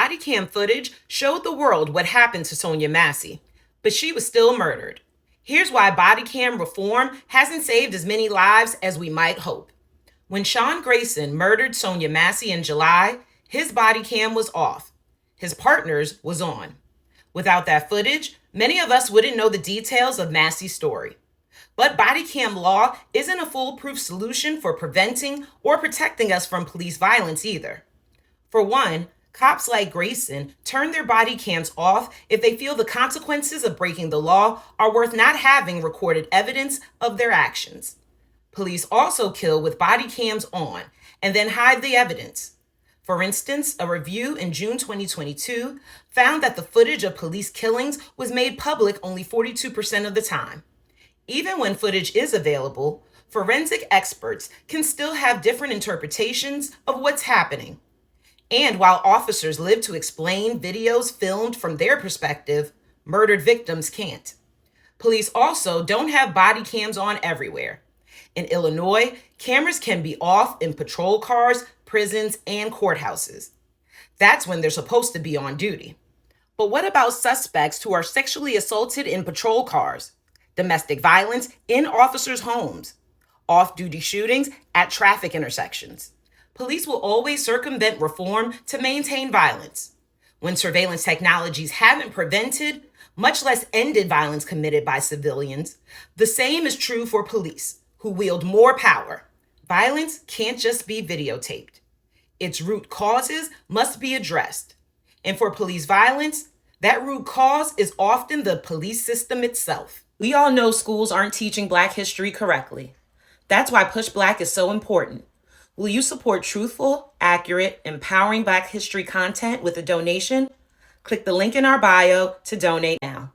Body cam footage showed the world what happened to Sonya Massey, but she was still murdered. Here's why body cam reform hasn't saved as many lives as we might hope. When Sean Grayson murdered Sonya Massey in July, his body cam was off. His partner's was on. Without that footage, many of us wouldn't know the details of Massey's story. But body cam law isn't a foolproof solution for preventing or protecting us from police violence either. For one, cops like Grayson turn their body cams off if they feel the consequences of breaking the law are worth not having recorded evidence of their actions. Police also kill with body cams on and then hide the evidence. For instance, a review in June 2022 found that the footage of police killings was made public only 42% of the time. Even when footage is available, forensic experts can still have different interpretations of what's happening. And while officers live to explain videos filmed from their perspective, murdered victims can't. Police also don't have body cams on everywhere. In Illinois, cameras can be off in patrol cars, prisons, and courthouses. That's when they're supposed to be on duty. But what about suspects who are sexually assaulted in patrol cars? Domestic violence in officers' homes? Off-duty shootings at traffic intersections? Police will always circumvent reform to maintain violence. When surveillance technologies haven't prevented, much less ended violence committed by civilians, the same is true for police, who wield more power. Violence can't just be videotaped. Its root causes must be addressed. And for police violence, that root cause is often the police system itself. We all know schools aren't teaching Black history correctly. That's why PushBlack is so important. Will you support truthful, accurate, empowering Black history content with a donation? Click the link in our bio to donate now.